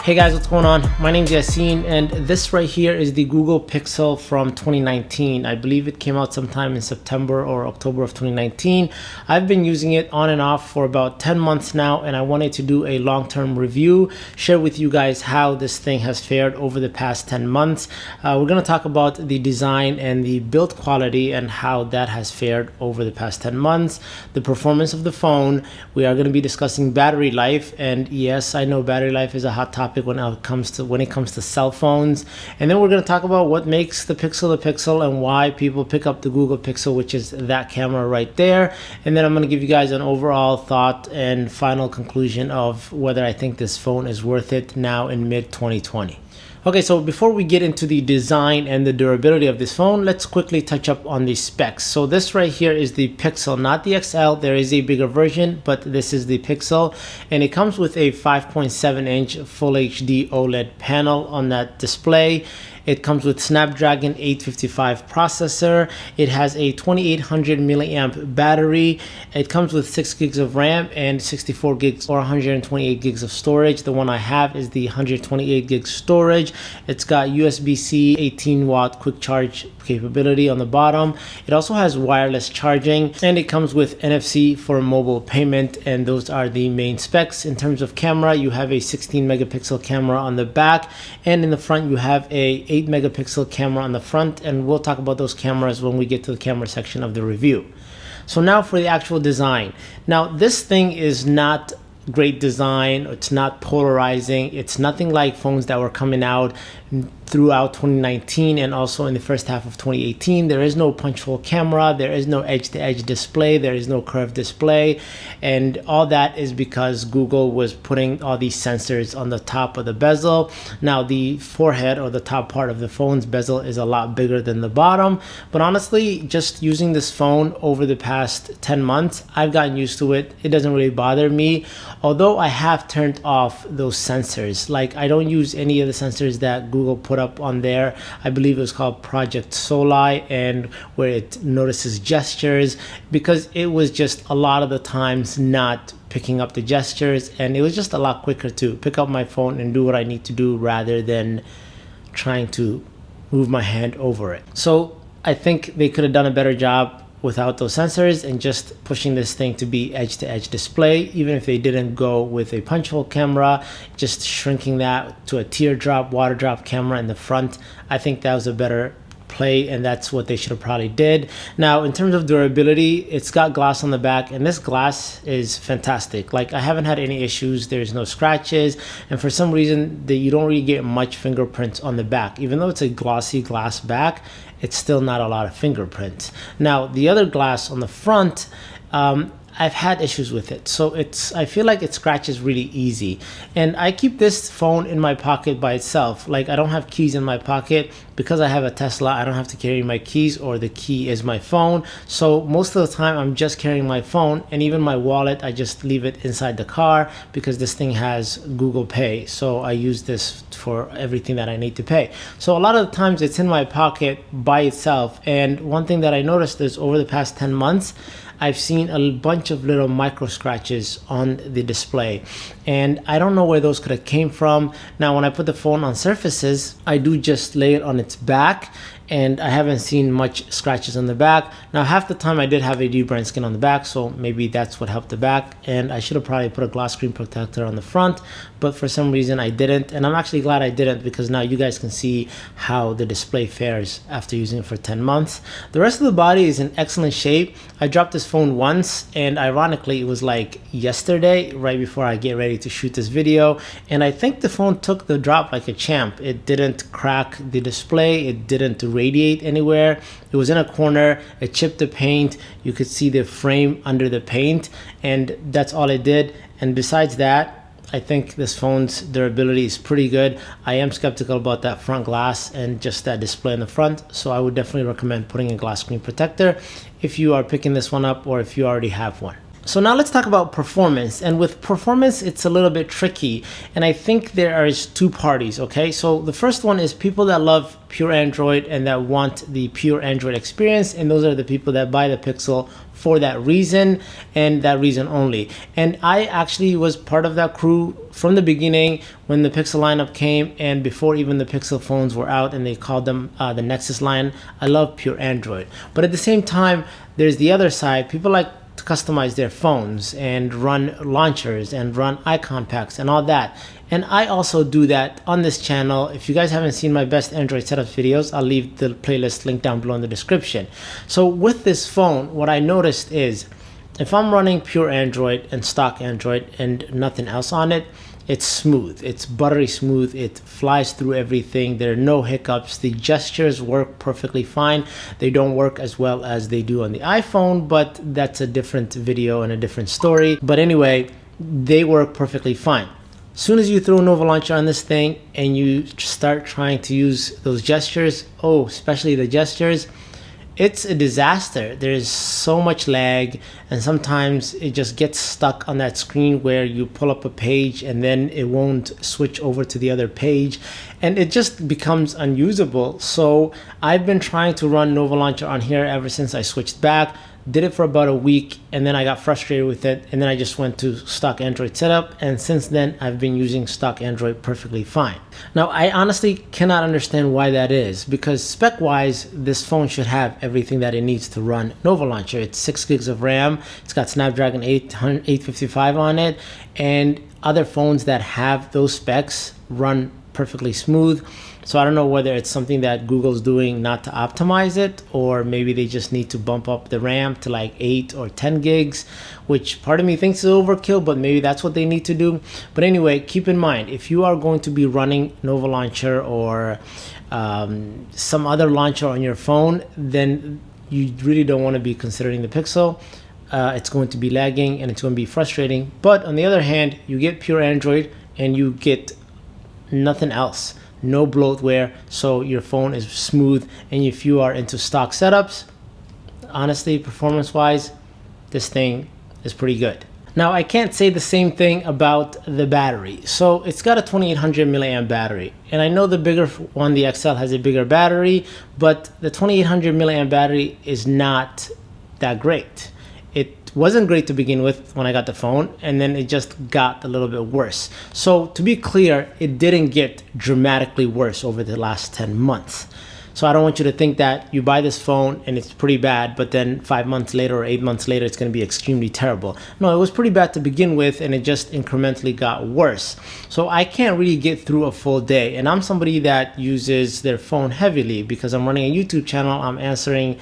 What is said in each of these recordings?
Hey guys, what's going on? My name is Yassine, and this right here is the Google Pixel from 2019. I believe it came out sometime in September or October of 2019. I've been using it on and off for about 10 months now, and I wanted to do a long-term review, share with you guys how this thing has fared over the past 10 months. We're going to talk about the design and the build quality and how that has fared over the past 10 months, the performance of the phone. We are going to be discussing battery life, and yes, I know battery life is a hot topic when it comes to cell phones. And then we're going to talk about what makes the Pixel and why people pick up the Google Pixel, which is that camera right there. And then I'm going to give you guys an overall thought and final conclusion of whether I think this phone is worth it now in mid 2020. Okay, so before we get into the design and the durability of this phone, let's quickly touch up on the specs. So this right here is the Pixel, not the XL. There is a bigger version, but this is the Pixel, and it comes with a 5.7-inch Full HD OLED panel on that display. It comes with Snapdragon 855 processor. It has a 2800 milliamp battery. It comes with 6 gigs of RAM and 64 gigs or 128 gigs of storage. The one I have is the 128 gig storage. It's got USB-C 18 watt quick charge capability on the bottom. It also has wireless charging, and it comes with NFC for mobile payment, and those are the main specs. In terms of camera, you have a 16 megapixel camera on the back, and in the front you have a 8 megapixel camera on the front, and we'll talk about those cameras when we get to the camera section of the review. So now for the actual design. Now this thing is not great design. It's not polarizing. It's nothing like phones that were coming out throughout 2019 and also in the first half of 2018. There is no punch hole camera, there is no edge-to-edge display, there is no curved display, and all that is because Google was putting all these sensors on the top of the bezel. Now the forehead or the top part of the phone's bezel is a lot bigger than the bottom, but honestly, just using this phone over the past 10 months, I've gotten used to it. It doesn't really bother me, although I have turned off those sensors. Like, I don't use any of the sensors that Google put up on there. I believe it was called Project Soli, and where it notices gestures, because it was just a lot of the times not picking up the gestures, and it was just a lot quicker to pick up my phone and do what I need to do rather than trying to move my hand over it. So I think they could have done a better job without those sensors and just pushing this thing to be edge-to-edge display. Even if they didn't go with a punch hole camera, just shrinking that to a teardrop, water drop camera in the front, I think that was a better play, and that's what they should have probably did. Now, in terms of durability, it's got glass on the back, and this glass is fantastic. Like, I haven't had any issues. There's no scratches, and for some reason you don't really get much fingerprints on the back. Even though it's a glossy glass back, it's still not a lot of fingerprints. Now, the other glass on the front, I've had issues with it. So I feel like it scratches really easy. And I keep this phone in my pocket by itself. Like, I don't have keys in my pocket. Because I have a Tesla, I don't have to carry my keys, or the key is my phone. So most of the time I'm just carrying my phone, and even my wallet, I just leave it inside the car because this thing has Google Pay. So I use this for everything that I need to pay. So a lot of the times it's in my pocket by itself. And one thing that I noticed is over the past 10 months, I've seen a bunch of little micro scratches on the display, and I don't know where those could have came from. Now, when I put the phone on surfaces, I do just lay it on its back, and I haven't seen much scratches on the back. Now, half the time I did have a debrand skin on the back, so maybe that's what helped the back, and I should have probably put a glass screen protector on the front, but for some reason I didn't, and I'm actually glad I didn't, because now you guys can see how the display fares after using it for 10 months. The rest of the body is in excellent shape. I dropped this phone once, and ironically it was like yesterday, right before I get ready to shoot this video, and I think the phone took the drop like a champ. It didn't crack the display, it didn't radiate anywhere. It was in a corner, it chipped the paint, you could see the frame under the paint, and that's all it did. And besides that, I think this phone's durability is pretty good. I am skeptical about that front glass and just that display in the front, so I would definitely recommend putting a glass screen protector if you are picking this one up or if you already have one. So now let's talk about performance. And with performance, it's a little bit tricky. And I think there is two parties, okay? So the first one is people that love pure Android and that want the pure Android experience. And those are the people that buy the Pixel for that reason and that reason only. And I actually was part of that crew from the beginning when the Pixel lineup came, and before even the Pixel phones were out and they called them the Nexus line. I love pure Android. But at the same time, there's the other side. People like to customize their phones and run launchers and run icon packs and all that. And I also do that on this channel. If you guys haven't seen my best Android setup videos, I'll leave the playlist link down below in the description. So with this phone, what I noticed is if I'm running pure Android and stock Android and nothing else on it, it's smooth. It's buttery smooth. It flies through everything. There are no hiccups. The gestures work perfectly fine. They don't work as well as they do on the iPhone, but that's a different video and a different story. But anyway, they work perfectly fine. As soon as you throw Nova Launcher on this thing and you start trying to use those gestures, especially the gestures, it's a disaster. There's so much lag, and sometimes it just gets stuck on that screen where you pull up a page and then it won't switch over to the other page, and it just becomes unusable. So I've been trying to run Nova Launcher on here ever since I switched back. Did it for about a week, and then I got frustrated with it, and then I just went to stock Android setup, and since then I've been using stock Android perfectly fine. Now I honestly cannot understand why that is, because spec wise this phone should have everything that it needs to run Nova Launcher. It's 6 gigs of RAM, it's got Snapdragon 855 on it, and other phones that have those specs run perfectly smooth. So I don't know whether it's something that Google's doing not to optimize it, or maybe they just need to bump up the RAM to like 8 or 10 gigs, which part of me thinks is overkill, but maybe that's what they need to do. But anyway, keep in mind, if you are going to be running Nova Launcher or some other launcher on your phone, then you really don't want to be considering the Pixel. It's going to be lagging and it's going to be frustrating. But on the other hand, you get pure Android and you get nothing else. No bloatware, so your phone is smooth. And if you are into stock setups, honestly, performance wise, this thing is pretty good. Now I can't say the same thing about the battery. So it's got a 2800 milliamp battery, and I know the bigger one, the XL, has a bigger battery, but the 2800 milliamp battery is not that great. It wasn't great to begin with when I got the phone, and then it just got a little bit worse. So to be clear, it didn't get dramatically worse over the last 10 months. So I don't want you to think that you buy this phone and it's pretty bad, but then 5 months later or 8 months later, it's going to be extremely terrible. No, it was pretty bad to begin with, and it just incrementally got worse. So I can't really get through a full day. And I'm somebody that uses their phone heavily because I'm running a YouTube channel. I'm answering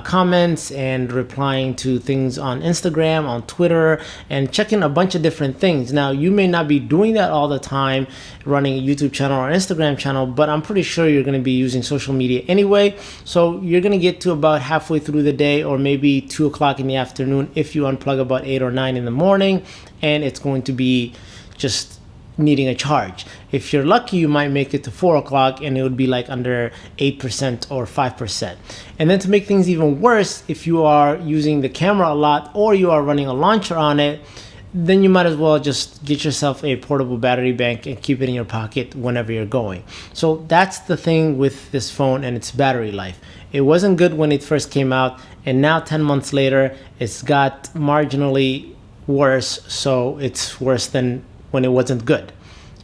comments and replying to things on Instagram, on Twitter, and checking a bunch of different things. Now, you may not be doing that all the time, running a YouTube channel or Instagram channel, but I'm pretty sure you're going to be using social media anyway. So you're going to get to about halfway through the day, or maybe 2 o'clock in the afternoon if you unplug about 8 or 9 in the morning, and it's going to be just needing a charge. If you're lucky, you might make it to 4 o'clock and it would be like under 8% or 5%. And then to make things even worse, if you are using the camera a lot or you are running a launcher on it, then you might as well just get yourself a portable battery bank and keep it in your pocket whenever you're going. So that's the thing with this phone and its battery life. It wasn't good when it first came out, and now 10 months later, it's got marginally worse. So it's worse than when it wasn't good.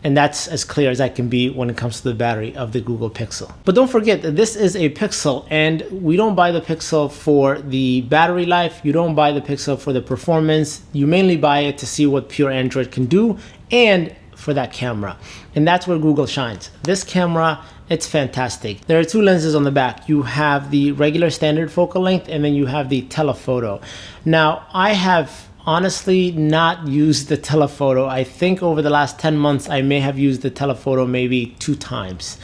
And that's as clear as I can be when it comes to the battery of the Google Pixel. But don't forget that this is a Pixel, and we don't buy the Pixel for the battery life. You don't buy the Pixel for the performance. You mainly buy it to see what pure Android can do and for that camera. And that's where Google shines. This camera, it's fantastic. There are 2 lenses on the back. You have the regular standard focal length, and then you have the telephoto. Now, I have honestly not used the telephoto. I think over the last 10 months, I may have used the telephoto maybe 2 times.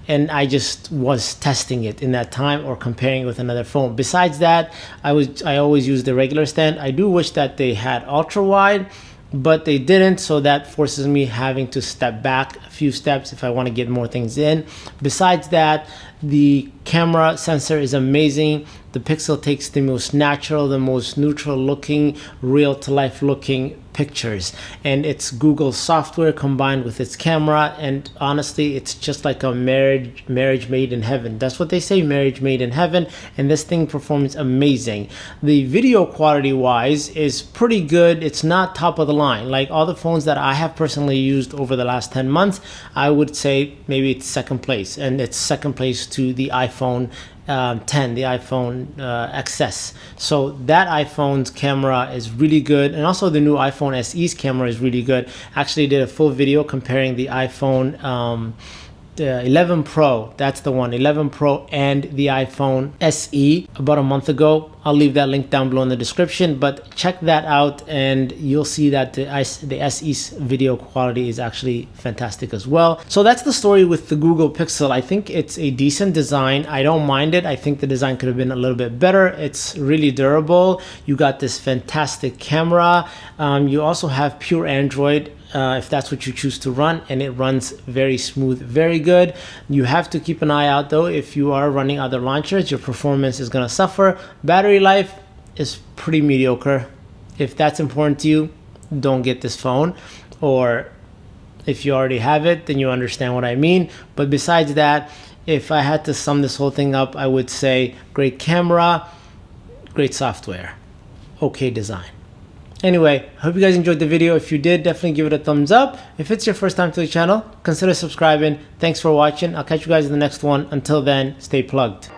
And I just was testing it in that time or comparing it with another phone. Besides that, I always use the regular stand. I do wish that they had ultra wide, but they didn't, so that forces me having to step back a few steps if I want to get more things in. Besides that, the camera sensor is amazing. The Pixel takes the most natural, the most neutral looking, real to life looking pictures, and it's Google software combined with its camera, and honestly it's just like a marriage made in heaven. That's what they say, marriage made in heaven, and this thing performs amazing. The video quality wise is pretty good. It's not top of the line like all the phones that I have personally used over the last 10 months. I would say maybe it's second place, and it's second place to the iPhone 10, the iPhone XS. So that iPhone's camera is really good, and also the new iPhone SE's camera is really good. Actually did a full video comparing the iPhone 11 Pro, that's the one, 11 Pro and the iPhone SE about a month ago. I'll leave that link down below in the description, but check that out and you'll see that the SE's video quality is actually fantastic as well. So that's the story with the Google Pixel. I think it's a decent design. I don't mind it. I think the design could have been a little bit better. It's really durable. You got this fantastic camera. You also have pure Android, if that's what you choose to run, and it runs very smooth, very good. You have to keep an eye out though, if you are running other launchers, your performance is going to suffer. Battery life is pretty mediocre. If that's important to you, don't get this phone, or if you already have it, then you understand what I mean. But besides that, if I had to sum this whole thing up, I would say great camera, great software, okay design. Anyway, I hope you guys enjoyed the video. If you did, definitely give it a thumbs up. If it's your first time to the channel, consider subscribing. Thanks for watching. I'll catch you guys in the next one. Until then, stay plugged.